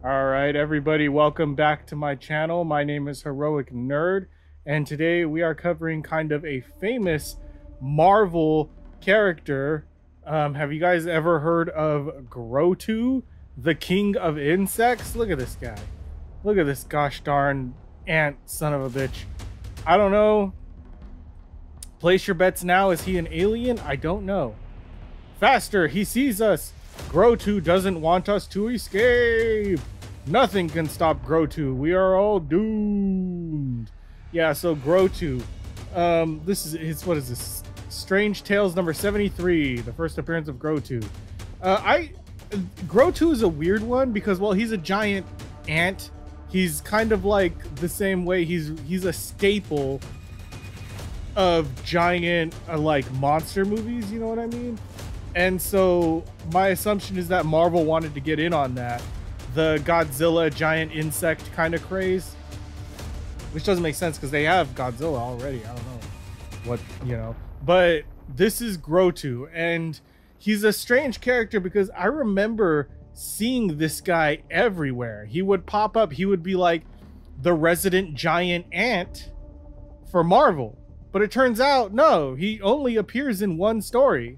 All right, everybody, welcome back to my channel. My name is HeroicNerd, and today we are covering kind of a famous Marvel character. Have you guys ever heard of Grotu, the king of insects? Look at this guy. Look at this gosh darn ant son of a bitch. I don't know. Place your bets now. Is he an alien? I don't know. Faster, he sees us. Grotu doesn't want us to escape. Nothing can stop Grotu. We are all doomed. Yeah, so Grotu. This is his, what is this? Strange Tales number 73, the first appearance of Grotu. Grotu is a weird one because, well, he's a giant ant. He's kind of like the same way he's a staple of giant like monster movies, you know what I mean? And so my assumption is that Marvel wanted to get in on that, the Godzilla giant insect kind of craze, which doesn't make sense because they have Godzilla already. I don't know what, you know, but this is Grotu, and he's a strange character because I remember seeing this guy everywhere. He would pop up. He would be like the resident giant ant for Marvel, but it turns out no, he only appears in one story.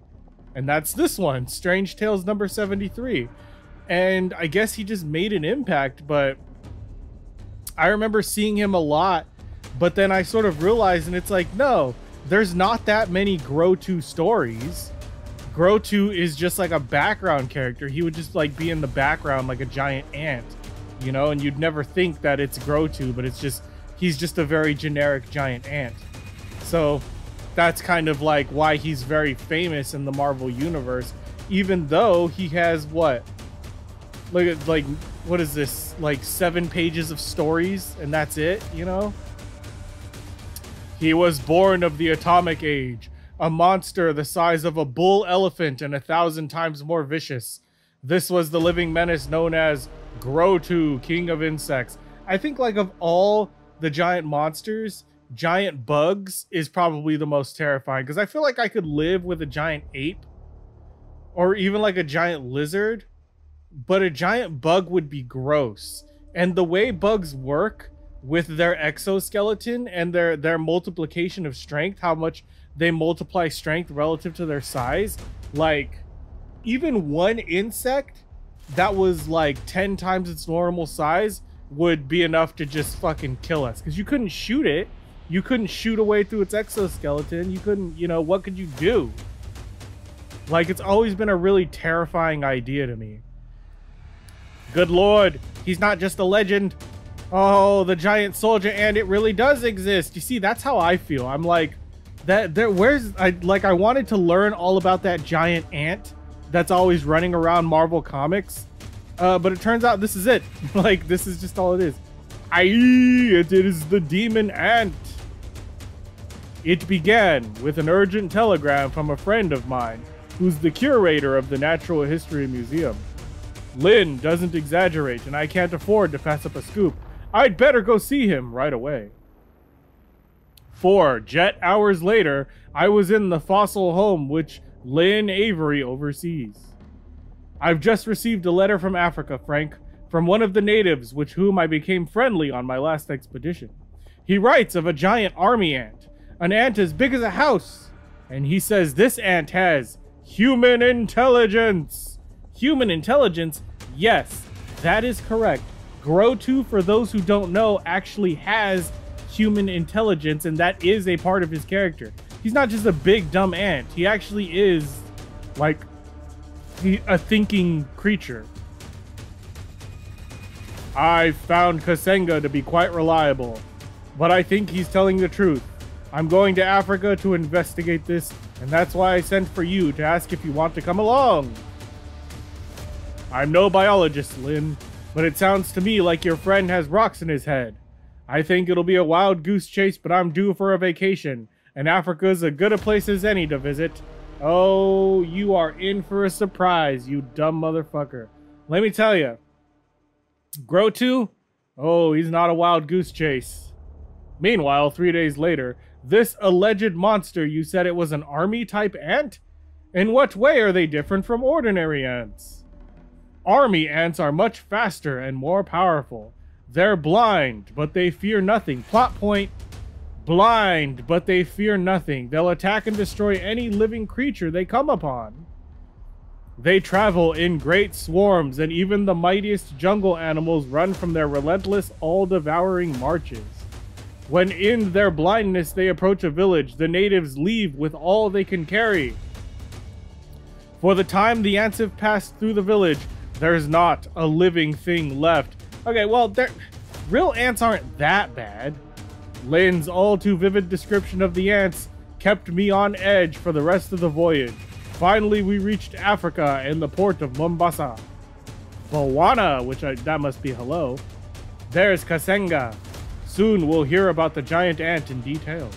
And that's this one, Strange Tales number 73. And I guess he just made an impact, but I remember seeing him a lot, but then I sort of realized, and it's like, no, there's not that many Grotu stories. Grotu is just like a background character. He would just like be in the background like a giant ant, you know, and you'd never think that it's Grotu, but it's just, he's just a very generic giant ant. So that's kind of like why he's very famous in the Marvel universe, even though he has what? Look at, like, what is this? Like 7 pages of stories and that's it, you know? He was born of the atomic age, a monster the size of a bull elephant and 1,000 times more vicious. This was the living menace known as Grotu, king of insects. I think like of all the giant monsters, giant bugs is probably the most terrifying because I feel like I could live with a giant ape or even like a giant lizard, but a giant bug would be gross. And the way bugs work with their exoskeleton and their multiplication of strength, how much they multiply strength relative to their size, like even one insect that was like 10 times its normal size would be enough to just fucking kill us because you couldn't shoot it. You couldn't shoot away through its exoskeleton. You couldn't, you know, what could you do? Like, it's always been a really terrifying idea to me. Good Lord, he's not just a legend. Oh, the giant soldier ant, it really does exist. You see, that's how I feel. I'm like, I wanted to learn all about that giant ant that's always running around Marvel Comics. But it turns out this is it. Like, this is just all it is. It is the demon ant. It began with an urgent telegram from a friend of mine, who's the curator of the Natural History Museum. Lynn doesn't exaggerate, and I can't afford to pass up a scoop. I'd better go see him right away. 4 jet hours later, I was in the fossil home which Lynn Avery oversees. I've just received a letter from Africa, Frank, from one of the natives with whom I became friendly on my last expedition. He writes of a giant army ant, an ant as big as a house, and he says this ant has human intelligence. Human intelligence? Yes, that is correct. Grotu, for those who don't know, actually has human intelligence, and that is a part of his character. He's not just a big dumb ant. He actually is like a thinking creature. I found Kasenga to be quite reliable, but I think he's telling the truth. I'm going to Africa to investigate this, and that's why I sent for you to ask if you want to come along. I'm no biologist, Lynn, but it sounds to me like your friend has rocks in his head. I think it'll be a wild goose chase, but I'm due for a vacation, and Africa's as good a place as any to visit. Oh, you are in for a surprise, you dumb motherfucker. Let me tell you, Grotu? Oh, he's not a wild goose chase. Meanwhile, 3 days later, this alleged monster, you said it was an army-type ant? In what way are they different from ordinary ants? Army ants are much faster and more powerful. They're blind, but they fear nothing. Plot point: blind, but they fear nothing. They'll attack and destroy any living creature they come upon. They travel in great swarms, and even the mightiest jungle animals run from their relentless, all-devouring marches. When in their blindness they approach a village, the natives leave with all they can carry. For the time the ants have passed through the village, there's not a living thing left. Okay, well, real ants aren't that bad. Lynn's all too vivid description of the ants kept me on edge for the rest of the voyage. Finally, we reached Africa in the port of Mombasa. Bawana, that must be hello. There's Kasenga. Soon we'll hear about the giant ant in detail.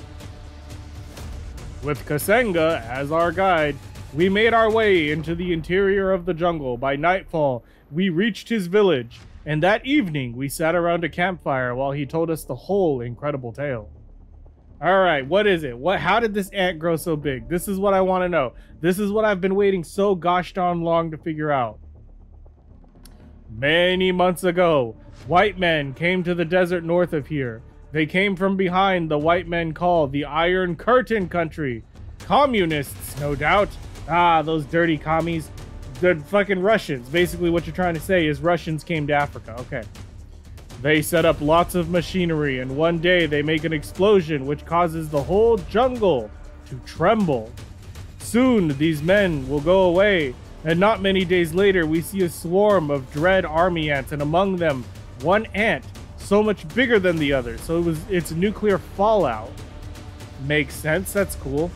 With Kasenga as our guide, we made our way into the interior of the jungle. By nightfall, we reached his village, and that evening we sat around a campfire while he told us the whole incredible tale. Alright, what is it? How did this ant grow so big? This is what I want to know. This is what I've been waiting so gosh darn long to figure out. Many months ago, white men came to the desert north of here. They came from behind the white men call the Iron Curtain country. Communists, no doubt. Ah, those dirty commies. The fucking Russians. Basically what you're trying to say is Russians came to Africa. Okay. They set up lots of machinery, and one day they make an explosion which causes the whole jungle to tremble. Soon these men will go away, and not many days later we see a swarm of dread army ants, and among them one ant so much bigger than the others. So it's nuclear fallout. Makes sense. That's cool.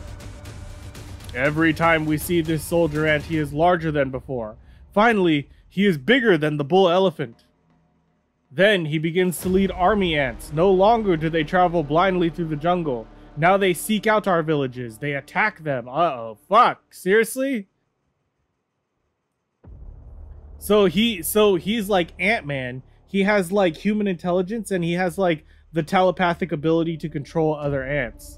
Every time we see this soldier ant, he is larger than before. Finally, he is bigger than the bull elephant. Then he begins to lead army ants. No longer do they travel blindly through the jungle. Now they seek out our villages. They attack them. Uh-oh. Fuck. Seriously? So he's like Ant-Man. He has like human intelligence, and he has like the telepathic ability to control other ants.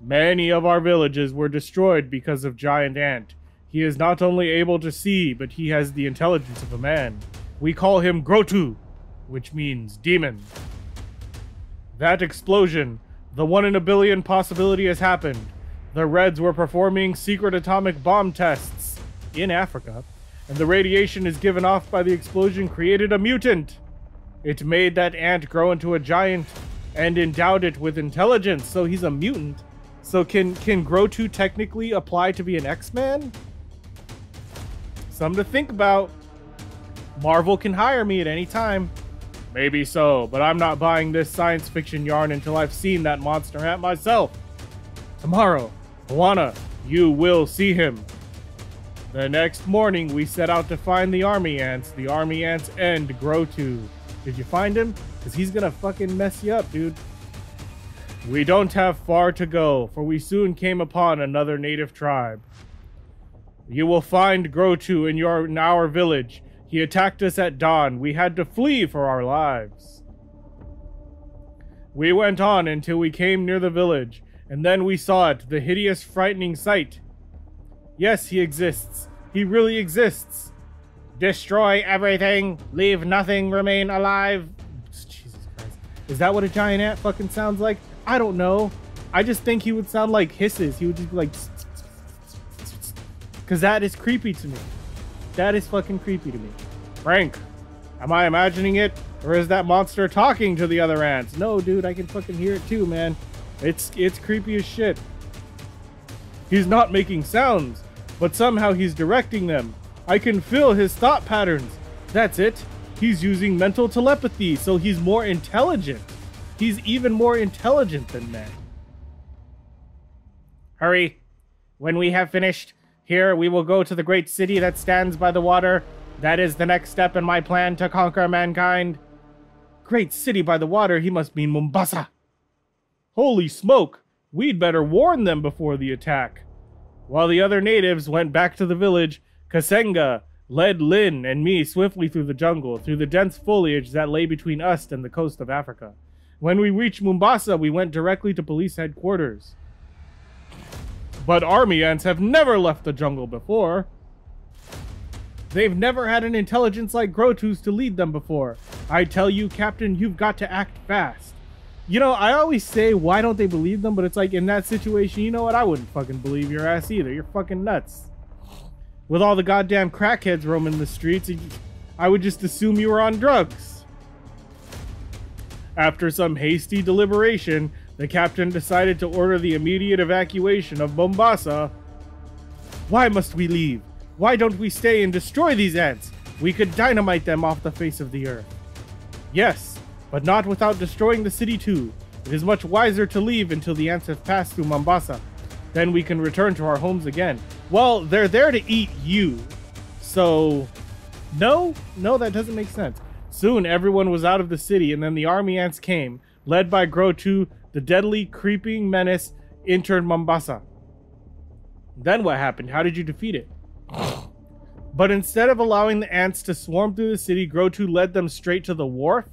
Many of our villages were destroyed because of Giant Ant. He is not only able to see, but he has the intelligence of a man. We call him Grotu, which means demon. That explosion, the 1 in a billion possibility, has happened. The Reds were performing secret atomic bomb tests in Africa, and the radiation is given off by the explosion created a mutant. It made that ant grow into a giant and endowed it with intelligence, so he's a mutant. So can Grotu technically apply to be an X-Man? Something to think about. Marvel can hire me at any time. Maybe so, but I'm not buying this science fiction yarn until I've seen that monster ant myself. Tomorrow, Moana, you will see him. The next morning, we set out to find the army ants. The army ants and Grotu. Did you find him? Because he's gonna fucking mess you up, dude. We don't have far to go, for we soon came upon another native tribe. You will find Grotu in our village. He attacked us at dawn. We had to flee for our lives. We went on until we came near the village, and then we saw it, the hideous, frightening sight. Yes, he exists. He really exists. Destroy everything. Leave nothing remain alive. Jesus Christ. Is that what a giant ant fucking sounds like? I don't know. I just think he would sound like hisses. He would just be like... Because that is creepy to me. That is fucking creepy to me. Frank, am I imagining it? Or is that monster talking to the other ants? No, dude, I can fucking hear it too, man. It's creepy as shit. He's not making sounds, but somehow he's directing them. I can feel his thought patterns. That's it. He's using mental telepathy, so he's more intelligent. He's even more intelligent than men. Hurry. When we have finished here, we will go to the great city that stands by the water. That is the next step in my plan to conquer mankind. Great city by the water, he must mean Mombasa. Holy smoke, we'd better warn them before the attack. While the other natives went back to the village, Kasenga led Lin and me swiftly through the jungle, through the dense foliage that lay between us and the coast of Africa. When we reached Mombasa, we went directly to police headquarters. But army ants have never left the jungle before. They've never had an intelligence like Grotu's to lead them before. I tell you, Captain, you've got to act fast. You know, I always say, why don't they believe them? But it's like, in that situation, you know what? I wouldn't fucking believe your ass either. You're fucking nuts. With all the goddamn crackheads roaming the streets, I would just assume you were on drugs. After some hasty deliberation, the captain decided to order the immediate evacuation of Mombasa. Why must we leave? Why don't we stay and destroy these ants? We could dynamite them off the face of the earth. Yes, but not without destroying the city too. It is much wiser to leave until the ants have passed through Mombasa. Then we can return to our homes again. Well, they're there to eat you. So, no, that doesn't make sense. Soon everyone was out of the city, and then the army ants came. Led by Grotu, the deadly creeping menace entered Mombasa. Then what happened? How did you defeat it? But instead of allowing the ants to swarm through the city, Grotu led them straight to the wharf.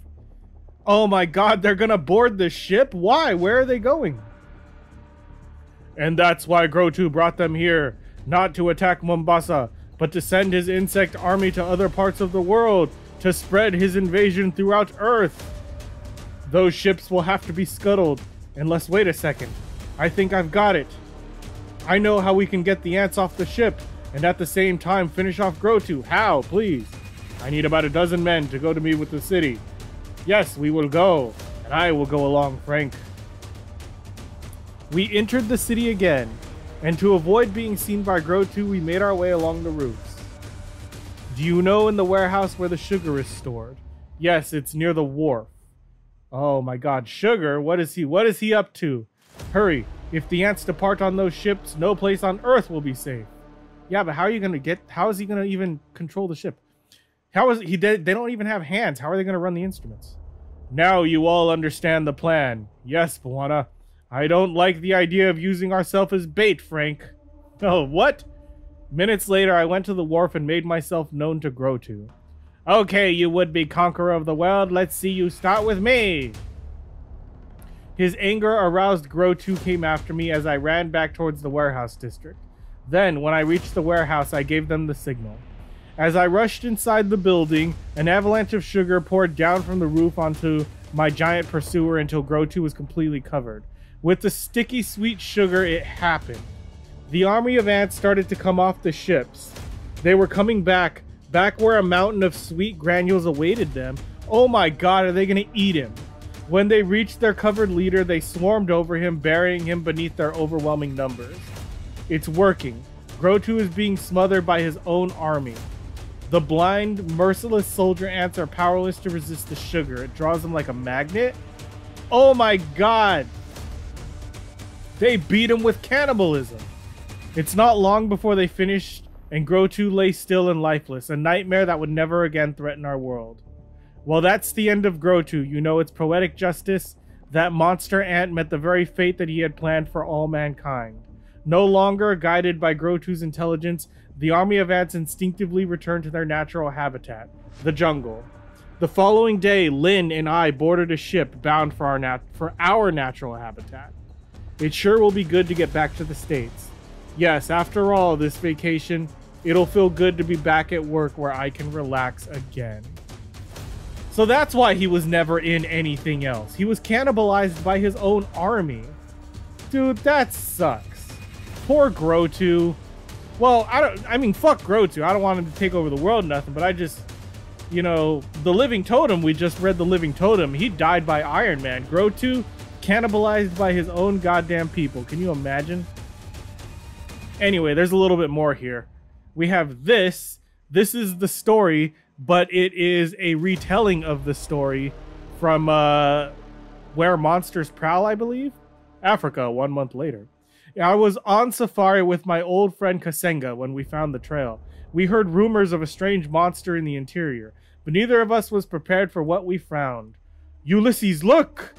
Oh my god, they're gonna board the ship? Why? Where are they going? And that's why Grotu brought them here. Not to attack Mombasa, but to send his insect army to other parts of the world, to spread his invasion throughout Earth. Those ships will have to be scuttled. Unless, wait a second. I think I've got it. I know how we can get the ants off the ship, and at the same time finish off Grotu. How, please? I need about 12 men to go to me with the city. Yes, we will go, and I will go along, Frank. We entered the city again, and to avoid being seen by Grotu, we made our way along the roofs. Do you know in the warehouse where the sugar is stored? Yes, it's near the wharf. Oh my god, sugar? What is he up to? Hurry, if the ants depart on those ships, no place on Earth will be safe. Yeah, but how is he gonna even control the ship? They don't even have hands. How are they gonna run the instruments? Now you all understand the plan. Yes, Bwana. I don't like the idea of using ourselves as bait, Frank. Oh, what? Minutes later, I went to the wharf and made myself known to Grotu. Okay, you would-be conqueror of the world, let's see you start with me. His anger aroused Grotu came after me as I ran back towards the warehouse district. Then, when I reached the warehouse, I gave them the signal. As I rushed inside the building, an avalanche of sugar poured down from the roof onto my giant pursuer until Grotu was completely covered. With the sticky sweet sugar, it happened. The army of ants started to come off the ships. They were coming back where a mountain of sweet granules awaited them. Oh my god, are they gonna eat him? When they reached their covered leader, they swarmed over him, burying him beneath their overwhelming numbers. It's working. Grotu is being smothered by his own army. The blind, merciless soldier ants are powerless to resist the sugar. It draws them like a magnet. Oh my god! They beat him with cannibalism. It's not long before they finished and Grotu lay still and lifeless, a nightmare that would never again threaten our world. Well, that's the end of Grotu. You know, it's poetic justice. That monster ant met the very fate that he had planned for all mankind. No longer guided by Grotu's intelligence, the army of ants instinctively returned to their natural habitat, the jungle. The following day, Lin and I boarded a ship bound for our natural habitat. It sure will be good to get back to the States. Yes, after all this vacation, it'll feel good to be back at work where I can relax again. So that's why he was never in anything else. He was cannibalized by his own army. Dude, that sucks. Poor Grotu. Well, fuck Grotu. I don't want him to take over the world or nothing, but I just, you know, the Living Totem, we just read the Living Totem. He died by Iron Man. Grotu, cannibalized by his own goddamn people. Can you imagine? Anyway, there's a little bit more here. We have this. This is the story, but it is a retelling of the story from Where Monsters Prowl, I believe? Africa, 1 month later. I was on safari with my old friend Kasenga when we found the trail. We heard rumors of a strange monster in the interior, but neither of us was prepared for what we found. Ulysses, look!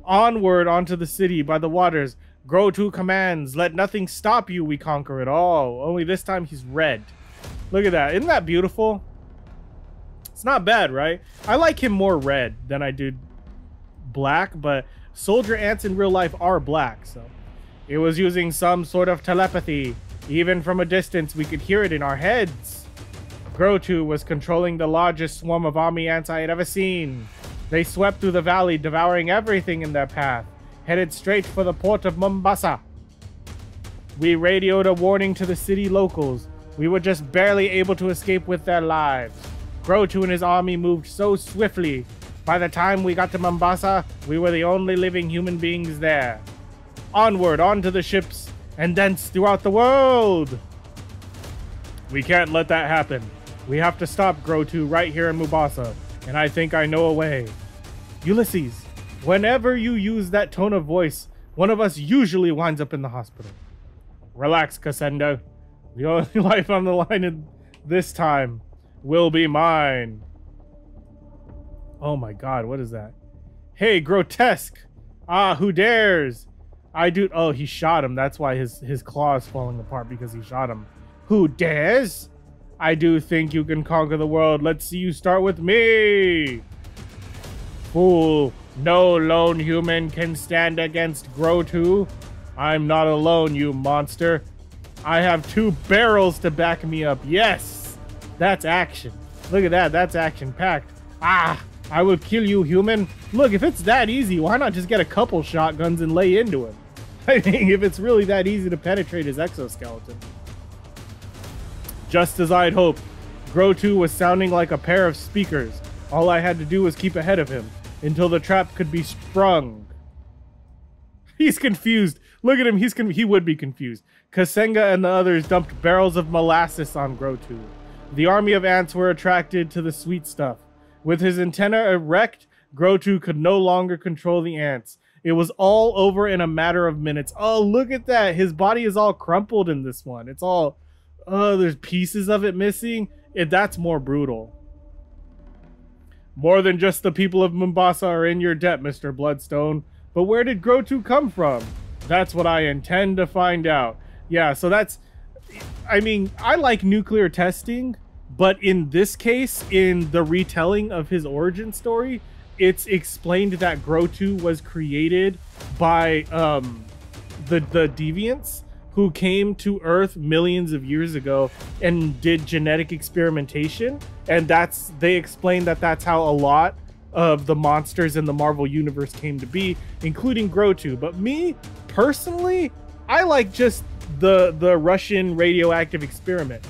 Onward onto the city by the waters. Grotu commands, let nothing stop you, we conquer it all. Only this time he's red. Look at that. Isn't that beautiful? It's not bad, right? I like him more red than I do black, but soldier ants in real life are black, so. It was using some sort of telepathy. Even from a distance, we could hear it in our heads. Grotu was controlling the largest swarm of army ants I had ever seen. They swept through the valley, devouring everything in their path, headed straight for the port of Mombasa. We radioed a warning to the city locals. We were just barely able to escape with their lives. Grotu and his army moved so swiftly. By the time we got to Mombasa, we were the only living human beings there. Onward, onto the ships, and thence throughout the world. We can't let that happen. We have to stop Grotu right here in Mombasa, and I think I know a way. Ulysses, whenever you use that tone of voice, one of us usually winds up in the hospital. Relax, Cassandra. The only life on the line this time will be mine. Oh my god, what is that? Hey, Grotesque! Ah, who dares? I do. Oh, he shot him. That's why his claw is falling apart, because he shot him. Who dares? I do think you can conquer the world. Let's see you start with me. Fool, no lone human can stand against Grotu. I'm not alone, you monster. I have 2 barrels to back me up. Yes, that's action. Look at that. That's action packed. Ah, I will kill you, human. Look, if it's that easy, why not just get a couple shotguns and lay into him? I think if it's really that easy to penetrate his exoskeleton. Just as I'd hoped, Grotu was sounding like a pair of speakers. All I had to do was keep ahead of him until the trap could be sprung. He's confused. Look at him. He would be confused. Kasenga and the others dumped barrels of molasses on Grotu. The army of ants were attracted to the sweet stuff. With his antenna erect, Grotu could no longer control the ants. It was all over in a matter of minutes. Oh, look at that. His body is all crumpled in this one. It's all... Oh, there's pieces of it missing. That's more brutal. More than just the people of Mombasa are in your debt, Mr. Bloodstone. But where did Grotu come from? That's what I intend to find out. Yeah, so that's... I mean, I like nuclear testing, but in this case, in the retelling of his origin story, it's explained that Grotu was created by the Deviants, who came to Earth millions of years ago and did genetic experimentation, and they explained that that's how a lot of the monsters in the Marvel universe came to be, including Grotu. But me personally, I like just the Russian radioactive experiment,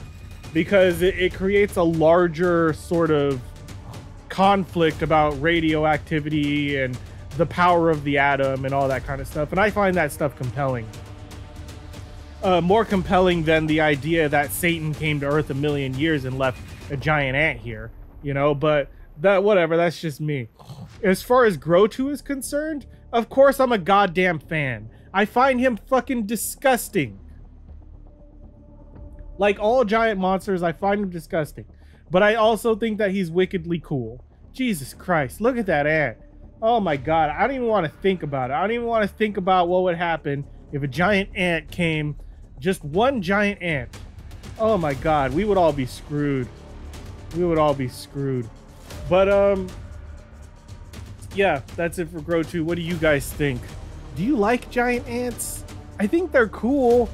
because it creates a larger sort of conflict about radioactivity and the power of the atom and all that kind of stuff, and I find that stuff compelling. More compelling than the idea that Satan came to Earth a million years and left a giant ant here, you know, but that, whatever, that's just me. As far as Grotu is concerned, of course I'm a goddamn fan. I find him fucking disgusting. Like all giant monsters, I find him disgusting. But I also think that he's wickedly cool. Jesus Christ, look at that ant. Oh my god, I don't even want to think about it. I don't even want to think about what would happen if a giant ant came, just one giant ant. Oh my god, we would all be screwed. We would all be screwed. But, yeah, that's it for Grotu. What do you guys think? Do you like giant ants? I think they're cool,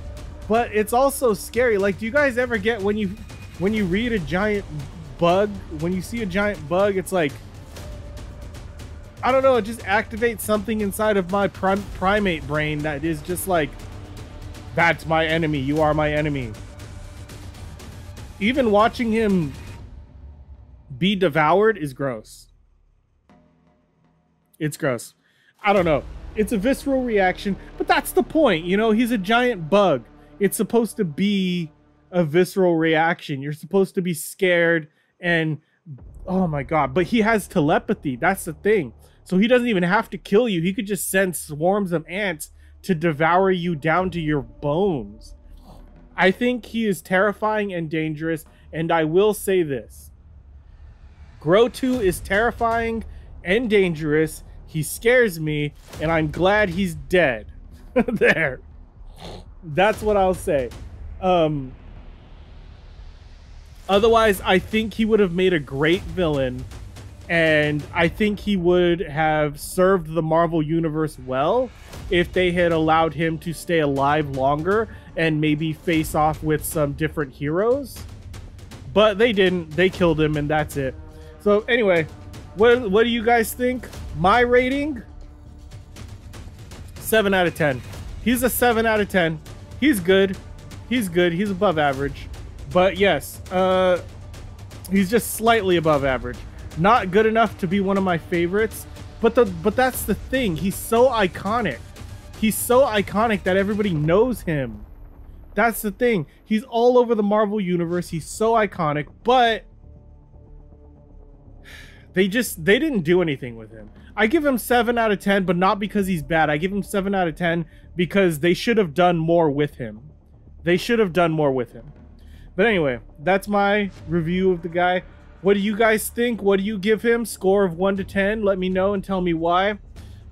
but it's also scary. Like, do you guys ever get when you read a giant bug, when you see a giant bug, it's like, I don't know, it just activates something inside of my primate brain that is just like, that's my enemy, you are my enemy. Even watching him be devoured is gross. It's gross. I don't know. It's a visceral reaction, but that's the point, you know? He's a giant bug. It's supposed to be a visceral reaction. You're supposed to be scared and, oh my god, but he has telepathy. That's the thing. So he doesn't even have to kill you. He could just send swarms of ants to devour you down to your bones. I think he is terrifying and dangerous, and I will say this. Grotu is terrifying and dangerous. He scares me, and I'm glad he's dead. There. That's what I'll say. Otherwise, I think he would have made a great villain, and I think he would have served the Marvel Universe well if they had allowed him to stay alive longer and maybe face off with some different heroes. but they didn't. They killed him, and that's it. So anyway, what do you guys think? My rating, 7 out of 10. He's a 7 out of 10. He's good. He's good. He's above average. But yes, he's just slightly above average. Not good enough to be one of my favorites. But that's the thing. He's so iconic. He's so iconic that everybody knows him. That's the thing. He's all over the Marvel universe. He's so iconic, but they didn't do anything with him. I give him 7 out of 10, but not because he's bad. I give him 7 out of 10 because they should have done more with him. They should have done more with him. But anyway, that's my review of the guy. What do you guys think? What do you give him? Score of 1 to 10. Let me know and tell me why.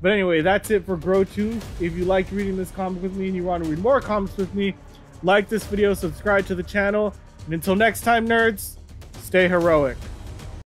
But anyway, that's it for Grow 2. If you liked reading this comic with me and you want to read more comics with me, like this video, subscribe to the channel. And until next time, nerds, stay heroic.